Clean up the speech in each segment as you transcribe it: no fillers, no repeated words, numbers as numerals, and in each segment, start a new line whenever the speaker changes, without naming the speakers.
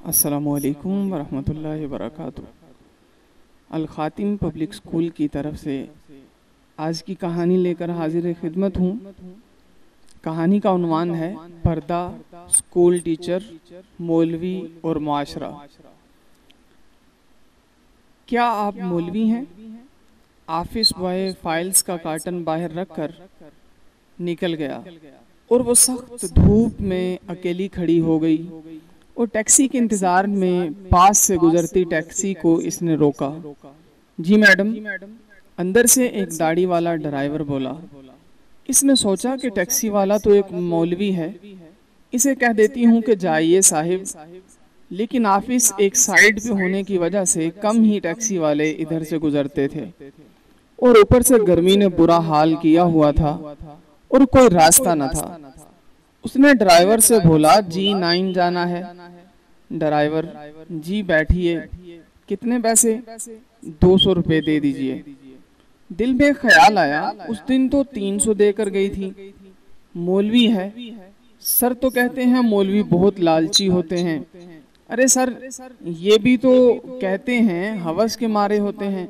अस्सलामुअलैकुम वरहमतुल्लाहि वबरकातुहू। अल ख़ातिम public school की तरफ से आज की कहानी लेकर हाजिर खिदमत हूँ। कहानी का उन्वान है पर्दा, स्कूल टीचर, मौलवी और मुआशरा। क्या आप मौलवी हैं? ऑफिस बॉय फाइल्स का कार्टन बाहर रखकर निकल गया और वो सख्त धूप में अकेली खड़ी हो गई और टैक्सी के इंतजार में पास से गुजरती टैक्सी को इसने रोका। जी मैडम, अंदर से एक दाढ़ी वाला ड्राइवर बोला। इसने सोचा कि टैक्सी वाला तो एक मौलवी है, इसे कह देती हूँ कि जाइए साहिब। लेकिन ऑफिस एक साइड पे होने की वजह से कम ही टैक्सी वाले इधर से गुजरते थे और ऊपर से गर्मी ने बुरा हाल किया हुआ था और कोई रास्ता न था। उसने ड्राइवर से बोला, जी 9 जाना है। ड्राइवर, जी बैठिए। कितने पैसे? 200 रुपये दे दीजिए। दिल में ख्याल आया, उस दिन तो 300 देकर गई थी। मौलवी है, सर तो कहते हैं मौलवी बहुत लालची होते हैं। अरे सर, ये भी तो कहते हैं हवस के मारे होते हैं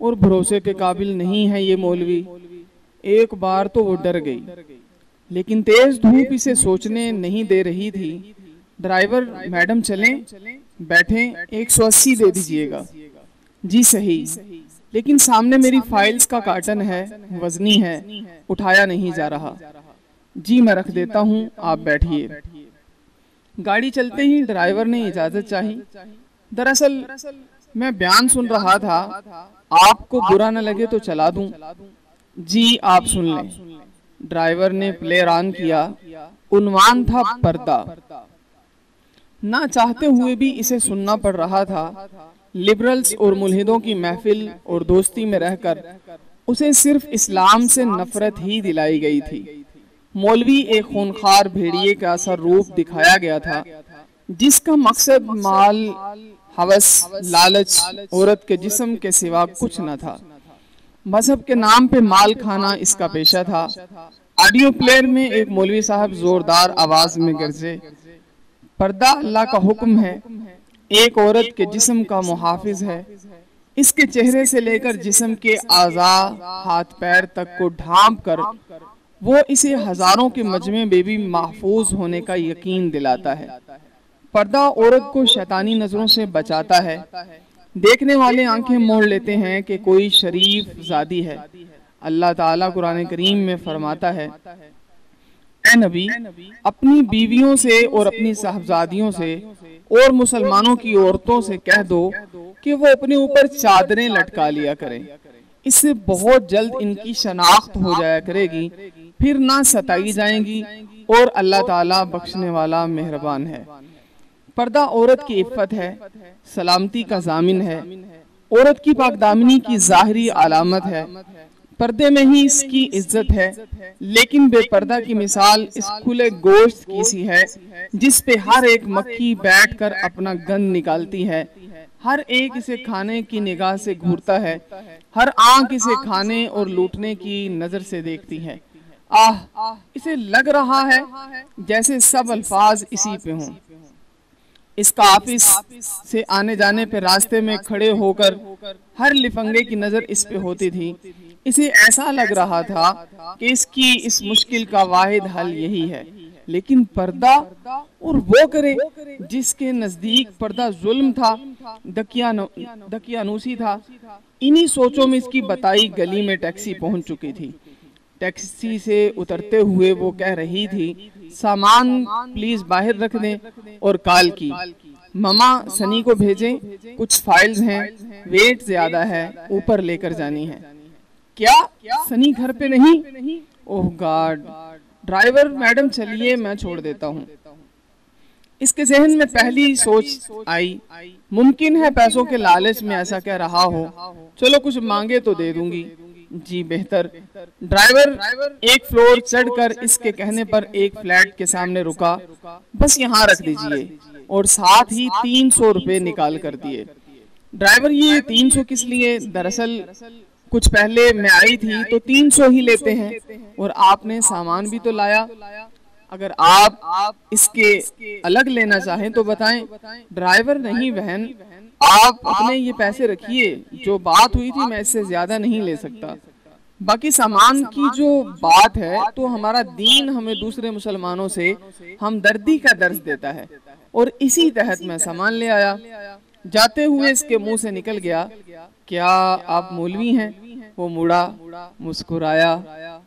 और भरोसे के काबिल नहीं है ये मौलवी। एक बार तो वो डर गई, लेकिन तेज धूप इसे सोचने नहीं दे रही थी। ड्राइवर, मैडम चलें? बैठें, 180 दे दीजिएगा। जी सही, लेकिन सामने मेरी फाइल्स का कार्टन है, वजनी है, उठाया नहीं जा रहा। जी मैं रख देता हूँ, आप बैठिए। गाड़ी चलते ही ड्राइवर ने इजाजत चाही। दरअसल मैं बयान सुन रहा था, आपको बुरा न लगे तो चला दूं। जी आप सुन लें। ड्राइवर ने प्लेयर ऑन किया। उन्वान था पर्दा। ना चाहते हुए भी इसे सुनना पड़ रहा था। लिबरल्स और मुल्हिदों की महफिल और दोस्ती में रहकर उसे सिर्फ इस्लाम से नफरत ही दिलाई गई थी। मौलवी एक खूनखार भेड़िए का सा रूप दिखाया गया था, जिसका मकसद माल, हवस, लालच, औरत के जिस्म के सिवा कुछ न था। मजहब के नाम पे माल खाना इसका पेशा था। ऑडियो प्लेयर में एक मौलवी साहब जोरदार आवाज में गरजे, पर्दा अल्लाह का हुक्म है, एक औरत के जिस्म का मुहाफिज है। इसके चेहरे से लेकर जिस्म के आज़ा, हाथ पैर तक को ढांप कर वो इसे हजारों के मजमे में भी महफूज होने का यकीन दिलाता है। पर्दा औरत को शैतानी नजरों से बचाता है। देखने वाले आंखें मोड़ लेते हैं कि कोई शरीफ जादी है। अल्लाह ताला कुरान करीम में फरमाता है, ए नबी, अपनी बीवियों से और अपनी साहबजादियों से और मुसलमानों की औरतों से कह दो कि वो अपने ऊपर चादरें लटका लिया करें। इससे बहुत जल्द इनकी शनाख्त हो जाया करेगी, फिर ना सताई जाएंगी और अल्लाह ताला बख्शने वाला मेहरबान है। पर्दा औरत की इफ़्फ़त है, सलामती का जामिन है, औरत की पाकदामनी की ज़ाहिरी अलामत है। पर्दे में ही इसकी इज्जत है। लेकिन बेपर्दा की मिसाल इस खुले गोश्त की सी है, जिस पे हर एक मक्खी बैठकर अपना गंद निकालती है। हर एक इसे खाने की निगाह से घूरता है। हर आंख इसे खाने और लूटने की नजर से देखती है। आह, इसे लग रहा है जैसे सब अल्फाज इसी पे हों। इसका ऑफिस से आने जाने पे रास्ते में खड़े होकर हर लिफंगे की नजर इस पे होती थी। इसे ऐसा लग रहा था कि इसकी इस मुश्किल का वाहिद हल यही है। लेकिन पर्दा, और वो करे जिसके नजदीक पर्दा जुल्म था, दकियानूसी था। इन्हीं सोचों में इसकी बताई गली में टैक्सी पहुंच चुकी थी। टैक्सी से उतरते हुए वो कह रही थी, सामान प्लीज बाहर रख दें और कॉल की, ममा सनी को भेजें, कुछ फाइल्स हैं, वेट ज्यादा है, ऊपर लेकर जानी है। क्या सनी घर पे नहीं? ओह गॉड। ड्राइवर, मैडम चलिए मैं छोड़ देता हूँ। इसके जहन में पहली सोच आई, मुमकिन है पैसों के लालच में ऐसा कह रहा हो। चलो कुछ मांगे तो दे दूंगी। जी बेहतर। ड्राइवर एक फ्लोर चढ़कर इसके कहने पर एक फ्लैट के सामने रुका। बस यहाँ रख दीजिए, और साथ ही 300 रुपए निकाल कर दिए। ड्राइवर, ये 300 किस लिए? दरअसल कुछ पहले मैं आई थी तो 300 ही लेते हैं, और आपने सामान भी तो लाया। अगर आप इसके अलग लेना चाहें तो बताएं। ड्राइवर नहीं बहन, आप अपने ये पैसे रखिए, जो बात हुई थी मैं इससे ज्यादा नहीं ले सकता। बाकी सामान की जो बात है तो हमारा दीन हमें दूसरे मुसलमानों से हमदर्दी का दर्ज देता है, और इसी तहत मैं सामान ले आया। जाते हुए इसके मुंह से निकल गया, क्या आप मौलवी हैं? वो मुड़ा, मुस्कुराया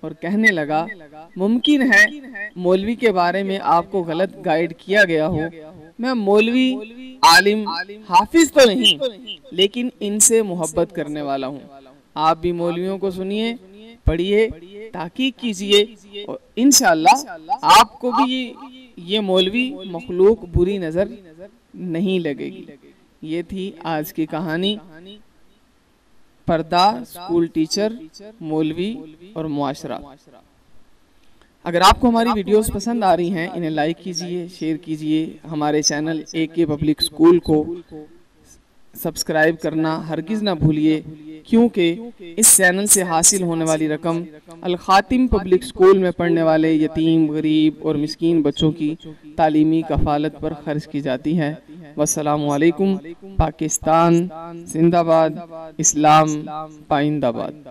और कहने लगा, मुमकिन है मौलवी के बारे में आपको गलत गाइड किया गया हो। मैं मौलवी, आलिम, हाफिज तो नहीं, लेकिन इनसे मोहब्बत करने वाला हूँ। आप भी मौलवियों को सुनिए, पढ़िए, ताकीद कीजिए, और इंशाअल्लाह आपको भी ये मौलवी मखलूक बुरी नजर नहीं लगेगी। ये थी आज की कहानी, पर्दा, स्कूल टीचर, मौलवी और मुआशरा। अगर आपको हमारी वीडियोस पसंद आ रही हैं, इन्हें लाइक कीजिए, शेयर कीजिए। हमारे चैनल AK पब्लिक स्कूल को सब्सक्राइब करना हरगिज़ ना भूलिए, क्योंकि इस चैनल से हासिल होने वाली रकम अल खातिम पब्लिक स्कूल में पढ़ने वाले यतीम, गरीब और मिस्कीन बच्चों की तालीमी कफालत पर खर्च की जाती है। वस्सलामु अलैकुम। पाकिस्तान जिंदाबाद, इस्लाम पाइंदाबाद।